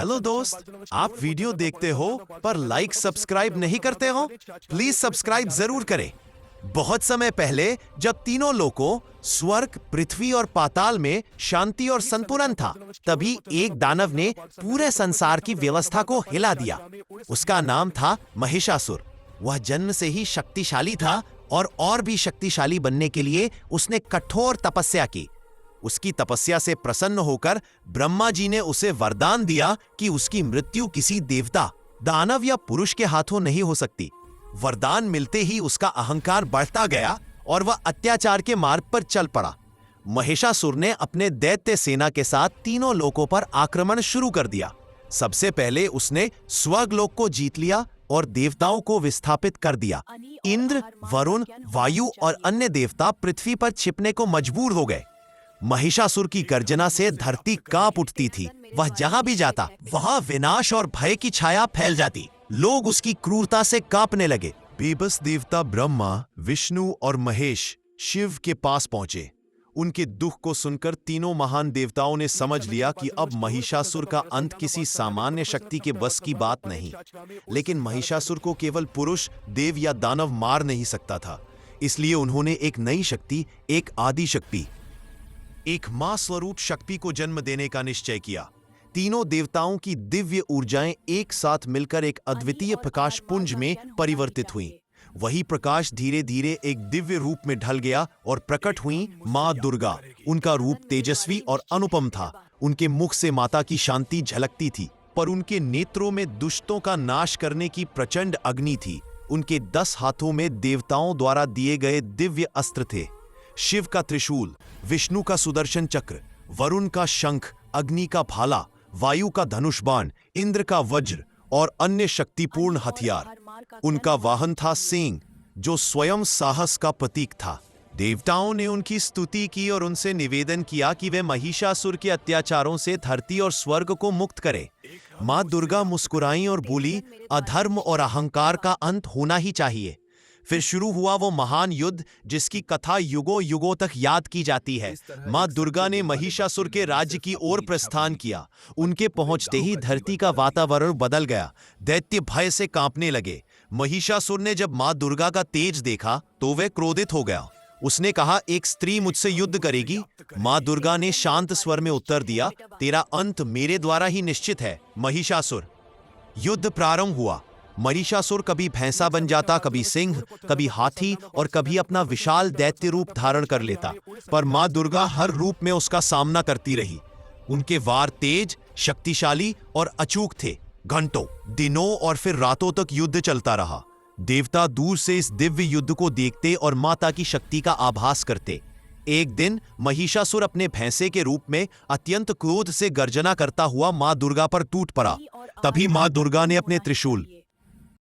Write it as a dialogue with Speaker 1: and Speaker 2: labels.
Speaker 1: Hello दोस्त, आप video देखते हो पर लाइक सब्सक्राइब नहीं करते हो? प्लीज सब्सक्राइब जरूर करें। बहुत समय पहले जब तीनों लोकों स्वर्ग, पृथ्वी और पाताल में शांति और संतुलन था, तभी एक दानव ने पूरे संसार की व्यवस्था को हिला दिया। उसका नाम था महिषासुर। वह जन्म से ही शक्तिशाली था और भी शक्तिशाली बनने के लिए उसने कठोर तपस्या की। उसकी तपस्या से प्रसन्न होकर ब्रह्मा जी ने उसे वरदान दिया कि उसकी मृत्यु किसी देवता, दानव या पुरुष के हाथों नहीं हो सकती। वरदान मिलते ही उसका अहंकार बढ़ता गया और वह अत्याचार के मार्ग पर चल पड़ा। महिषासुर ने अपने दैत्य सेना के साथ तीनों लोकों पर आक्रमण शुरू कर दिया। सबसे पहले उसने स्वर्गलोक को जीत लिया और देवताओं को विस्थापित कर दिया। इंद्र, वरुण, वायु और अन्य देवता पृथ्वी पर छिपने को मजबूर हो गए। महिषासुर की गर्जना से धरती कांप उठती थी। वह जहां भी जाता वहां विनाश और भय की छाया फैल जाती। लोग उसकी क्रूरता से कांपने लगे। बेबस देवता ब्रह्मा, विष्णु और महेश शिव के पास पहुंचे। उनके दुख को सुनकर तीनों महान देवताओं ने समझ लिया कि अब महिषासुर का अंत किसी सामान्य शक्ति के बस की बात नहीं। लेकिन महिषासुर को केवल पुरुष, देव या दानव मार नहीं सकता था। इसलिए उन्होंने एक नई शक्ति, एक आदि शक्ति, एक मां स्वरूप शक्ति को जन्म देने का निश्चय किया। तीनों देवताओं की दिव्य ऊर्जाएं एक साथ मिलकर एक अद्वितीय प्रकाश पुंज में परिवर्तित हुईं। वही प्रकाश धीरे धीरे एक दिव्य रूप में ढल गया और प्रकट हुई मां दुर्गा। उनका रूप तेजस्वी और अनुपम था। उनके मुख से माता की शांति झलकती थी, पर उनके नेत्रों में दुष्टों का नाश करने की प्रचंड अग्नि थी। उनके 10 हाथों में देवताओं द्वारा दिए गए दिव्य अस्त्र थे। शिव का त्रिशूल, विष्णु का सुदर्शन चक्र, वरुण का शंख, अग्नि का भाला, वायु का धनुष बाण, इंद्र का वज्र और अन्य शक्तिपूर्ण हथियार। उनका वाहन था सिंह, जो स्वयं साहस का प्रतीक था। देवताओं ने उनकी स्तुति की और उनसे निवेदन किया कि वे महिषासुर के अत्याचारों से धरती और स्वर्ग को मुक्त करें। मां दुर्गा मुस्कुराईं और बोली, अधर्म और अहंकार का अंत होना ही चाहिए। फिर शुरू हुआ वो महान युद्ध जिसकी कथा युगों युगों तक याद की जाती है। मां दुर्गा ने महिषासुर के राज्य की ओर प्रस्थान किया। उनके पहुंचते ही धरती का वातावरण बदल गया। दैत्य भय से कांपने लगे। महिषासुर ने जब मां दुर्गा का तेज देखा तो वह क्रोधित हो गया। उसने कहा, एक स्त्री मुझसे युद्ध करेगी? मां दुर्गा ने शांत स्वर में उत्तर दिया, तेरा अंत मेरे द्वारा ही निश्चित है महिषासुर। युद्ध प्रारंभ हुआ। महिषासुर कभी भैंसा बन जाता, कभी सिंह, कभी हाथी और कभी अपना विशाल दैत्य रूप धारण कर लेता, पर मां दुर्गा हर रूप में उसका सामना करती रही। उनके वार तेज, शक्तिशाली और अचूक थे। घंटों, दिनों और फिर रातों तक युद्ध चलता रहा। देवता दूर से इस दिव्य युद्ध को देखते और माता की शक्ति का आभास करते। एक दिन महिषासुर अपने भैंसे के रूप में अत्यंत क्रोध से गर्जना करता हुआ मां दुर्गा पर टूट पड़ा। तभी मां दुर्गा ने अपने त्रिशूल